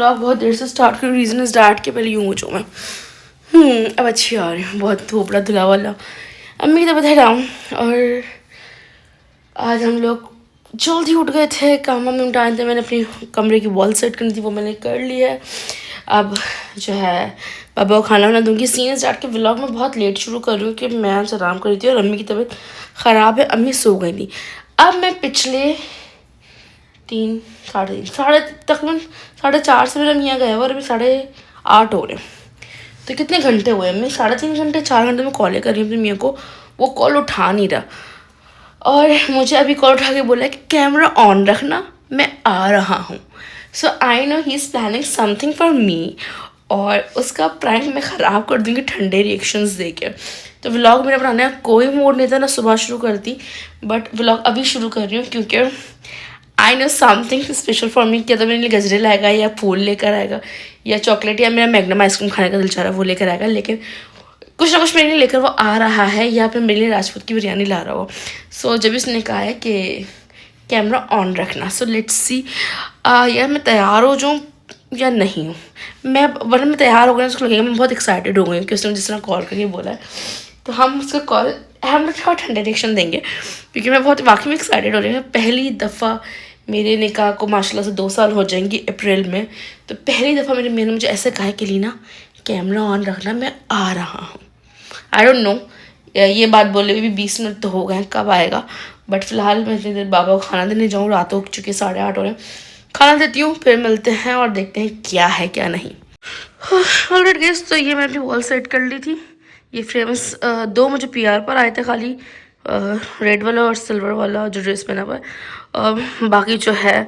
Vlog बहुत देर से start करूँ, रीज़न इज़ डैट के पहले यूँ हो जाऊँ मैं। अब अच्छी आ रही हूँ, बहुत धोपड़ा धुला वाला। अम्मी की तबीयत है डाउन और आज हम लोग जल्दी उठ गए थे, काम में उठाए थे। मैंने अपनी कमरे की वॉल सेट करनी थी, वो मैंने कर ली है। अब जो है पापा को खाना वाना दूँगी। सीन स्टार्ट के व्लॉग में बहुत लेट शुरू कर रही हूँ कि मैं आज आराम कर रही थी और अम्मी की तबीयत ख़राब है, अम्मी सो गई थी। अब मैं पिछले 3 साढ़े तकरीबन 4:30 से मेरा मियाँ गया हुआ और अभी 8:30 हो रहे हैं। तो कितने घंटे हुए? मैं 3.5 घंटे 4 घंटे में कॉलें कर रही हूँ अपनी मियाँ को, वो कॉल उठा नहीं रहा। और मुझे अभी कॉल उठा के बोला कि कैमरा ऑन रखना, मैं आ रहा हूँ। So I know he is planning something for me और उसका प्रैंक मैं ख़राब कर दूँगी ठंडे रिएक्शंस दे के। तो व्लॉग मेरा बनाने का कोई मूड नहीं था, ना सुबह शुरू करती, बट व्लॉग अभी शुरू कर रही हूँ क्योंकि I know something special for me. क्या तो मेरे लिए गजरे लाएगा या फूल लेकर आएगा या चॉकलेट या मेरा मैग्नम आइसक्रीम खाने का दिल चाह रहा है वो लेकर आएगा, लेकिन कुछ ना कुछ मेरे लिए लेकर वो आ रहा है या फिर मेरे लिए राजपूत की बिरयानी ला रहा हो। सो जब उसने कहा है कि कैमरा ऑन रखना, सो लेट्स सी यार मैं तैयार हो जाऊँ या नहीं हूँ। वरना मैं तैयार हो गई उसको लगेगा मैं बहुत एक्साइटेड हो गई हूँ कि उसने जिस तरह कॉल करके बोला है। तो हम उसका कॉल हम लोग थोड़ा ठंडे रिएक्शन देंगे क्योंकि मैं बहुत वाकई में एक्साइटेड हो रही हूँ। पहली दफ़ा मेरे निकाह को माशाल्लाह से 2 साल हो जाएंगे अप्रैल में, तो पहली दफ़ा मेरे मैंने मुझे ऐसे कहा कि लीना कैमरा ऑन रखना, मैं आ रहा हूँ। आई डोंट नो ये बात बोले भी 20 मिनट तो हो गए, कब आएगा, बट फ़िलहाल मैं इतनी देर बाबा को खाना देने जाऊँ, रात हो चुकी 8:30 हो रहे हैं। खाना देती हूँ, फिर मिलते हैं और देखते हैं क्या है क्या नहीं। ऑलराइट गाइस, तो ये मैं अपनी वॉल सेट कर ली थी। ये फ्रेम्स 2 मुझे PR पर आए थे, खाली रेड वाला और सिल्वर वाला जो ड्रेस पहना हुआ है। बाकी जो है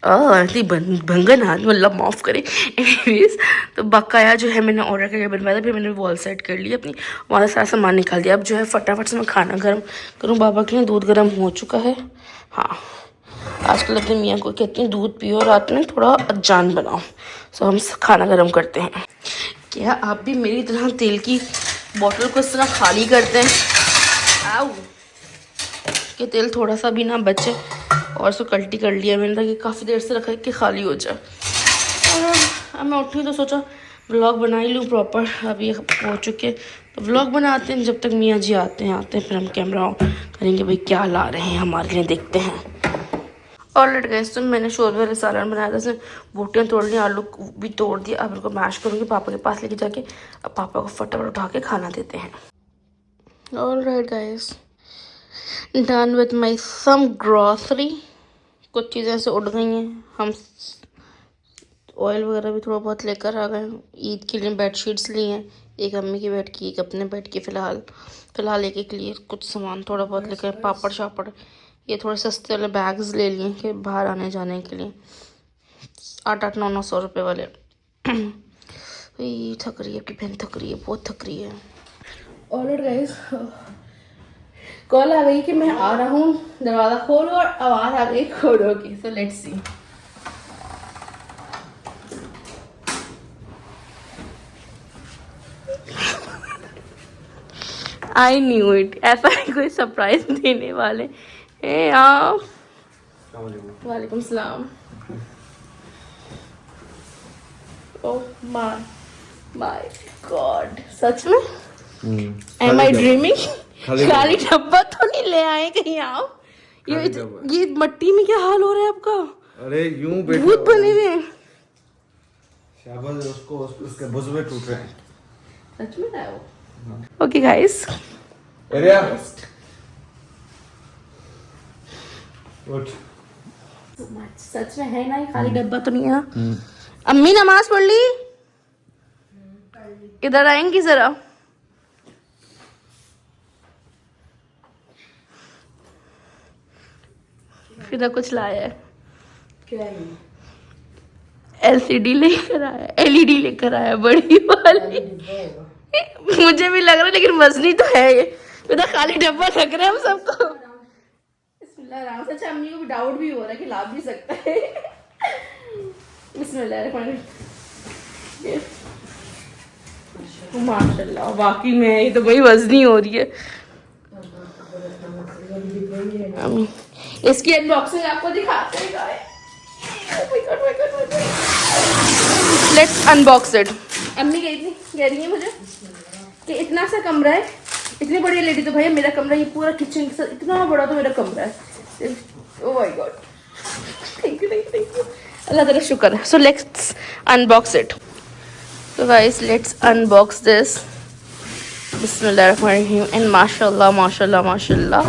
भंगन हाथ मतलब माफ़ करें। एनीवेज तो बकाया जो है मैंने ऑर्डर करके बनवाया था, फिर मैंने वॉल सेट कर ली अपनी, वहाँ सारा सामान निकाल दिया। अब जो है फटाफट से मैं खाना गर्म करूँ बाबा के लिए। दूध गर्म हो चुका है। हाँ, आजकल अपने मियाँ को कहती हैं दूध पियो, रात में थोड़ा जान बनाओ। सो हम खाना गर्म करते हैं। क्या आप भी मेरी तरह तेल की बोतल को इस तरह खाली करते हैं आओ कि तेल थोड़ा सा भी ना बचे, और उसको कल्टी कर लिया मैंने ताकि काफ़ी देर से रखा कि खाली हो जाए। और अब मैं उठी तो सोचा व्लॉग बना ही लूँ प्रॉपर। अब ये हो चुके तो व्लॉग बनाते हैं, जब तक मियाँ जी आते हैं फिर हम कैमरा ऑन करेंगे, भाई क्या ला रहे हैं हमारे लिए, देखते हैं। ऑलरेडी गैस तो मैंने शोरबे वाले सालन बनाया था, उसमें बोटियाँ तोड़ ली, आलू भी तोड़ दिया। अब इनको मैश करूँगी पापा के पास लेके जाके, अब पापा को फटाफट उठा के खाना देते हैं। Alright guys, done with my some grocery. कुछ चीज़ें ऐसे उड़ गई हैं, हम ऑयल वगैरह भी थोड़ा बहुत लेकर आ गए। ईद के लिए बेडशीट्स ली हैं, एक अम्मी की बेड की, एक अपने बेड की। फ़िलहाल एक लिए कुछ सामान थोड़ा बहुत लेकर, पापड़ शापड़, ये थोड़े सस्ते वाले बैग्स ले लिए कि बाहर आने जाने के लिए, 800-900 रुपये वाले। थक रही है आपकी बहन, थक रही है, बहुत थक रही है। ऑलराइट गाइस, कॉल आ गई कि मैं आ रहा हूँ, दरवाज़ा खोलो, और आवाज़ आ गई खोलो की। So let's see. I knew it, ऐसा ही कोई सरप्राइज देने वाले हैं आप। वालेकुम सलाम। ओह माय गॉड, सच में? एम आई ड्रीमिंग? खाली डब्बा तो नहीं ले आए कहीं आप? ये मट्टी में क्या हाल हो रहा है आपका? अरे यूं भूत बने हुए हैं। शाबाश, उसके बुज़वे टूट रहे हैं। सच में है वो? ओके गाइस, सच में है ना, ये खाली डब्बा तो नहीं है ना? अम्मी नमाज पढ़ ली? इधर आएंगी जरा? फिर कुछ लाया है, LCD लेकर आया, LED लेकर आया बड़ी वाली। मुझे भी लग रहा है लेकिन वजनी तो है ये, इधर खाली डब्बा लग रहा है हम सबको। बिस्मिल्लाह, अच्छा अम्मी को भी डाउट भी हो रहा है कि ला भी सकता है। बिस्मिल्लाह, माशाल्लाह, वाकई में ये तो बड़ी वजनी हो रही है। इसकी अनबॉक्सिंग आपको दिखाते हैं। Let's unbox it. अम्मी कह रही है मुझे कि इतना सा कमरा है, इतनी बड़ी लेडी तो भैया मेरा कमरा, ये पूरा किचन के साथ इतना बड़ा तो मेरा कमरा है। Oh my God, thank you thank you thank you, Allah ताला शुक्र है। So let's unbox it. तो गाइस लेट्स अनबॉक्स दिस। बिस्मिल्लाहिर्रहमानिर्रहीम एंड माशाल्लाह माशाल्लाह माशाल्लाह,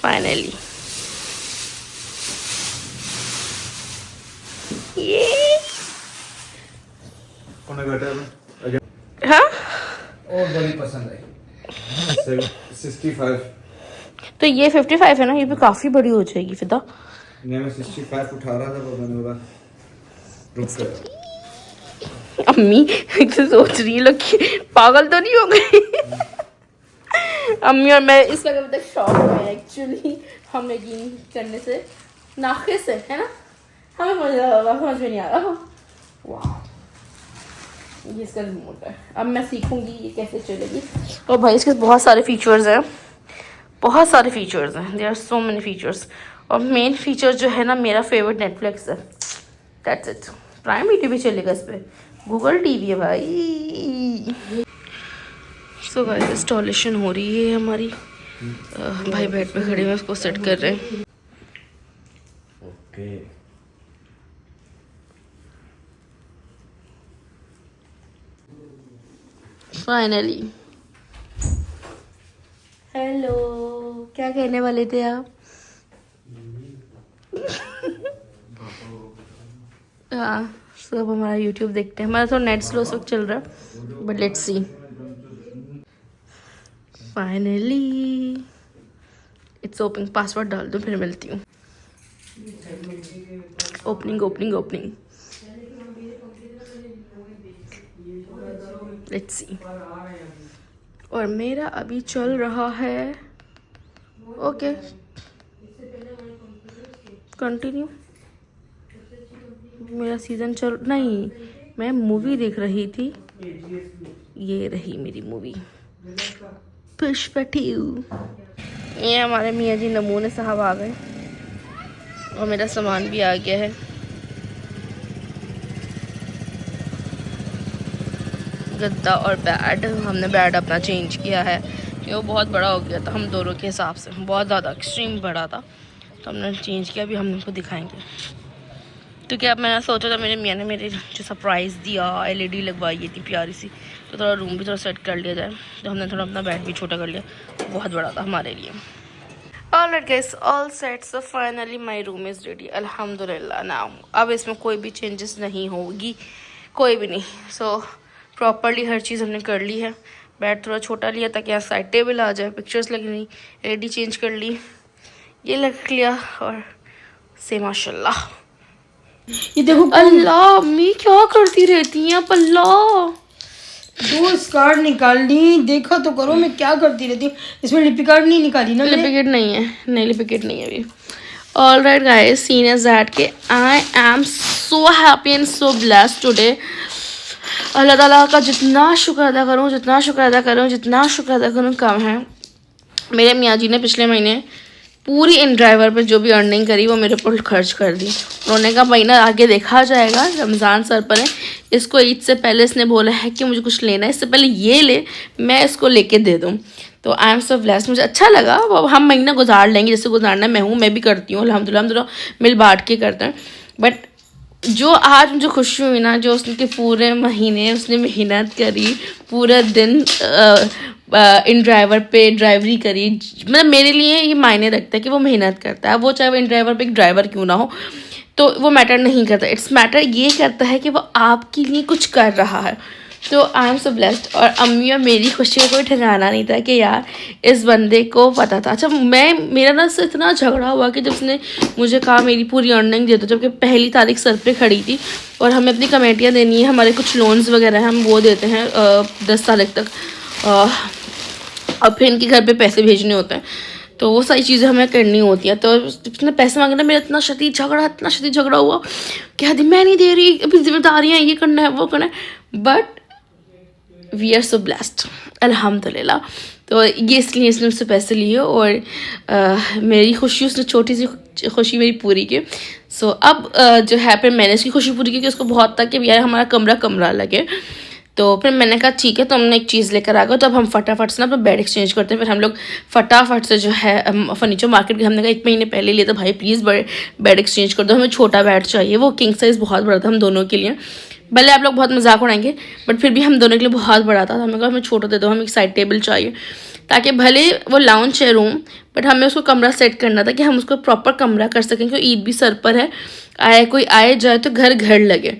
फाइनली ये हाँ और बड़ी पसंद आई 65। तो ये 55 है ना, ये भी काफी बड़ी हो जाएगी फिदा। मैं 65 उठा रहा था, वो मैंने बोला रुक कर। अम्मी तो सोच रही है लोग कि पागल तो नहीं हो गई। अम्मी और मैं इस वक्त अभी तक शॉक में एक्चुअली, हम यकीन करने से नाखिस है ना, हमें समझ में नहीं आ रहा। वाह, ये इसका रिमोट है। अब मैं सीखूंगी ये कैसे चलेगी। और भाई इसके बहुत सारे फीचर्स हैं, बहुत सारे फीचर्स हैं, there are so many features. और मेन फीचर जो है ना, मेरा फेवरेट नेटफ्लिक्स है, दैट्स इट। प्राइम वीडियो भी चलेगा इस पर, गूगल टीवी है भाई। सो गाइस इंस्टॉलेशन हो रही है हमारी। भाई बेड पे खड़े हुए उसको सेट कर रहे हैं। Okay finally. हेलो, क्या कहने वाले थे आप? हाँ, सब हमारा यूट्यूब देखते हैं। हमारा तो नेट स्लो इस वक्त चल रहा है, but let's see. Finally it's opening. Password डाल दो फिर मिलती हूँ। Opening opening opening, let's see. और मेरा अभी चल रहा है, ओके कंटिन्यू। मेरा सीज़न चल नहीं, मैं मूवी देख रही थी, ये रही मेरी मूवी पुष्पा 2। ये हमारे मियाँ जी नमूने साहब आ गए और मेरा सामान भी आ गया है। गद्दा और बेड, हमने बेड अपना चेंज किया है कि वो बहुत बड़ा हो गया था हम दोनों के हिसाब से, बहुत ज़्यादा एक्सट्रीम बड़ा था, तो हमने चेंज किया। अभी हम उनको दिखाएंगे, क्योंकि अब मैंने सोचा था, मेरे मियाँ ने मेरे जो सरप्राइज़ दिया, LED लगवाई थी प्यारी सी, तो थोड़ा रूम भी थोड़ा सेट कर लिया जाए, तो हमने थोड़ा अपना बेड भी छोटा कर लिया, बहुत बड़ा था हमारे लिए। Alright guys, all set. So finally my room is ready अल्हम्दुलिल्लाह। नाउ अब इसमें कोई भी चेंजेस नहीं होगी, कोई भी नहीं। सो प्रॉपरली हर चीज़ हमने कर ली है। बेड थोड़ा छोटा लिया ताकि यहाँ साइड टेबल आ जाए, पिक्चर्स लगनी, LED चेंज कर ली, ये लग लिया, और से माशाल्लाह। ये देखो अल्लाह, अम्मी क्या करती रहती हैं आप? अल्लाह, 2 स्कार्ट निकाल ली, देखा तो करो मैं क्या करती रहती हूँ। इसमें लिपिकार्ड नहीं निकाली ना मैंने। लिपिकेट नहीं है, नहीं लिपिकेट नहीं है अभी। All right guys, scene is that के I am so happy and so blessed today. Allah ताला का जितना शुक्र अदा करूँ, जितना शुक्र अदा करूँ, जितना शुक्र अदा करूँ कम है। मेरे मियाँ जी ने पिछले महीने पूरी इन ड्राइवर पे जो भी अर्निंग करी वो मेरे ऊपर खर्च कर दी। उन्होंने कहा महीना आगे देखा जाएगा, रमज़ान सर पर है, इसको ईद से पहले इसने बोला है कि मुझे कुछ लेना है, इससे पहले ये ले, मैं इसको लेके दे दूँ। तो आई एम सो ब्लेस्ड, मुझे अच्छा लगा। अब हम महीना गुजार लेंगे, जैसे गुजारना मैं भी करती हूँ अल्हम्दुलिल्लाह, मिल बांट के करते हैं। बट जो आज मुझे खुशी हुई ना, जो उसके पूरे महीने उसने मेहनत करी, पूरा दिन इन ड्राइवर पे ड्राइवरी करी, मतलब मेरे लिए ये मायने रखता है कि वो मेहनत करता है। वो चाहे वो इन ड्राइवर पे एक ड्राइवर क्यों ना हो, तो वो मैटर नहीं करता। इट्स मैटर ये करता है कि वो आपके लिए कुछ कर रहा है। तो आई एम सो ब्लेस्ड। और अम्मी और मेरी खुशी का कोई ठिकाना नहीं था कि यार इस बंदे को पता था। अच्छा, मेरा ना से इतना झगड़ा हुआ कि जब उसने मुझे कहा मेरी पूरी अर्निंग दे दो, जबकि पहली तारीख सर पे खड़ी थी और हमें अपनी कमेटियाँ देनी है, हमारे कुछ लोन्स वगैरह हैं, हम वो देते हैं 10 तारीख तक, और फिर इनके घर पे पैसे भेजने होते हैं, तो वो सारी चीज़ें हमें करनी होती हैं। तो इसने पैसे मांगना, मेरा इतना शदीद झगड़ा हुआ कि हदी मैं नहीं दे रही, अभी जिम्मेदारियाँ ये करना है वो करना है। But we are so blessed अल्हम्दुलिल्लाह। तो ये इसलिए इसने मुझसे पैसे लिए और मेरी खुशी, उसने छोटी सी खुशी मेरी पूरी की। सो अब जो है फिर मैंने उसकी खुशी पूरी की क्योंकि उसको बहुत था कि यार हमारा कमरा लगे। तो फिर मैंने कहा ठीक है, तो हमने एक चीज़ लेकर आ गए, तो अब हम फटाफट से ना अपना बेड एक्सचेंज करते हैं। फिर हम लोग फटाफट से जो है फर्नीचर मार्केट गए। हमने कहा 1 महीने पहले लिए, तो भाई प्लीज़ बेड एक्सचेंज कर दो, हमें छोटा बेड चाहिए। वो किंग साइज़ बहुत बड़ा था हम दोनों के लिए, भले आप लोग बहुत मजाक उड़ाएंगे बट फिर भी हम दोनों के लिए बहुत बड़ा था। तो हमें कहा हमें छोटा दे दो, हमें एक साइड टेबल चाहिए ताकि भले वो लाउंज है रूम बट हमें उसको कमरा सेट करना था कि हम उसको प्रॉपर कमरा कर सकें, क्योंकि ईद भी सर पर है, कोई आए जाए तो घर लगे।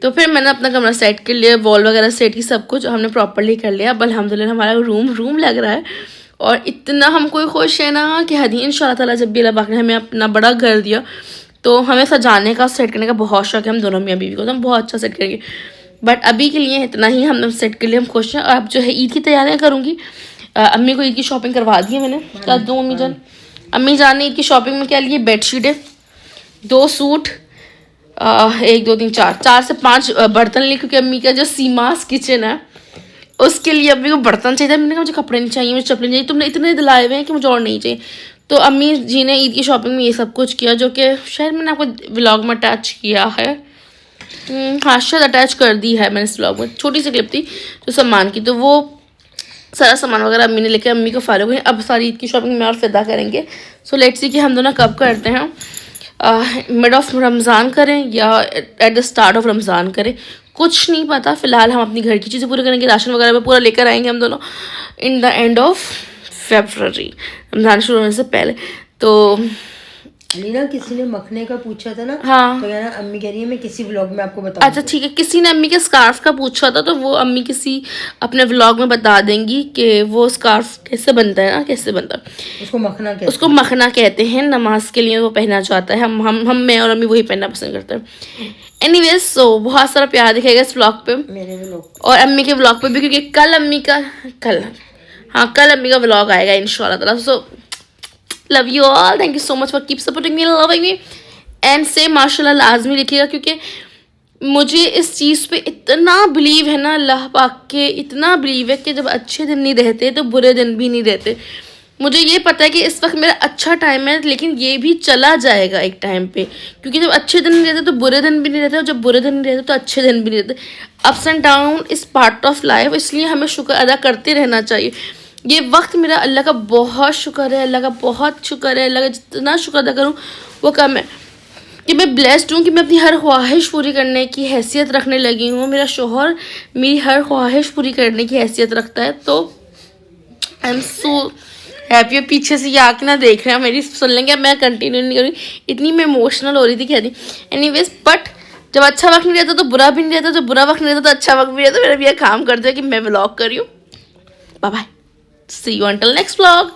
तो फिर मैंने अपना कमरा सेट कर लिया, वॉल वगैरह सेट की, सब कुछ हमने प्रॉपरली कर लिया। अब अल्हम्दुलिल्लाह हमारा रूम लग रहा है और इतना हमको खुश है ना कि हद ही। इंशाल्लाह ताला जब भी अल्लाह पाक ने हमें अपना बड़ा घर दिया तो हमें सजाने का, सेट करने का बहुत शौक है हम दोनों मियाँ बीवी को, तो हम बहुत अच्छा सेट करेंगे। बट अभी के लिए इतना ही हमने सेट कर लिया, हम खुश हैं। अब जो है ईद की तैयारियाँ करूँगी। अम्मी को ईद की शॉपिंग करवा दी है मैंने। क्या दूँ अम्मी जान ने ईद की शॉपिंग में क्या लिए? बेडशीट है, 2 सूट, 1 2 3 4 से 5 बर्तन लिए, क्योंकि अम्मी का जो सीमास किचन है उसके लिए अम्मी को बर्तन चाहिए था। मैंने कहा मुझे कपड़े नहीं चाहिए, मुझे चप्पलें चाहिए, तुमने इतने दिलाए हुए हैं कि मुझे और नहीं चाहिए। तो अम्मी जी ने ईद की शॉपिंग में ये सब कुछ किया, जो कि शायद मैंने आपको व्लॉग में अटैच किया है। हाँ शायद अटैच कर दी है मैंने इस व्लॉग में। छोटी सी क्लिप थी जो सामान की, तो वो सारा सामान वगैरह अम्मी ने लेकर अम्मी को फॉलो करें। अब सारी ईद की शॉपिंग में और फिदा करेंगे। सो लेट्स सी कि हम दोनों कब करते हैं, मिड ऑफ रमज़ान करें या at the start of Ramzan करें, कुछ नहीं पता। फ़िलहाल हम अपनी घर की चीज़ें पूरी करेंगे, राशन वगैरह में पूरा लेकर आएंगे हम दोनों in the end of February, Ramzan शुरू होने से पहले। तो अलीना किसी ने मखने का पूछा था ना, हाँ, तो यार अम्मी कह रही है मैं किसी व्लॉग में आपको बताऊंगी। अच्छा ठीक है, किसी ने अम्मी के स्कार्फ का पूछा था, तो वो अम्मी किसी अपने व्लॉग में बता देंगी कि वो स्कार्फ कैसे बनता है ना, कैसे बनता है। उसको मखना कहते हैं, नमाज के लिए वो पहना जाता है। हम मैं और अम्मी वही पहनना पसंद करते हैं। एनीवेज सो बहुत सारा प्यार दिखेगा इस व्लॉग पे, मेरे व्लॉग और अम्मी के व्लॉग पे भी, क्योंकि कल अम्मी का व्लॉग आएगा इंशाल्लाह ताला। So love you all, thank you so much for keep supporting me, loving me and से माशाल्लाह लाजमी लिखिएगा, क्योंकि मुझे इस चीज़ पे इतना बिलीव है ना, अल्लाह पाक के इतना बिलीव है कि जब अच्छे दिन नहीं रहते तो बुरे दिन भी नहीं रहते। मुझे ये पता है कि इस वक्त मेरा अच्छा टाइम है, लेकिन ये भी चला जाएगा एक टाइम पे, क्योंकि जब अच्छे दिन नहीं रहते तो बुरे दिन भी नहीं रहते, और जब बुरे दिन नहीं रहते तो अच्छे दिन भी नहीं रहते। Ups and down is part of life, इसलिए हमें शुक्र अदा करते रहना चाहिए। ये वक्त मेरा अल्लाह का बहुत शुक्र है, अल्लाह का बहुत शुक्र है, अल्लाह का जितना शुक्र अदा करूँ वो कम है, कि मैं ब्लेस्ड हूँ कि मैं अपनी हर ख्वाहिश पूरी करने की हैसियत रखने लगी हूँ। मेरा शोहर मेरी हर ख्वाहिश पूरी करने की हैसियत रखता है, तो आई एम सो हैप्पी। पीछे से ये आके ना देख रहे हैं मेरी, सुन लेंगे, मैं कंटिन्यू नहीं करूँगी, इतनी मैं इमोशनल हो रही थी क्या थी। एनीवेज बट जब अच्छा वक्त नहीं रहता तो बुरा भी नहीं रहता, जब बुरा वक्त नहीं रहता तो अच्छा वक्त भी रहता। मेरा भी यह काम कर दिया कि मैं व्लॉग कर रही हूँ। Bye bye, see you until next vlog.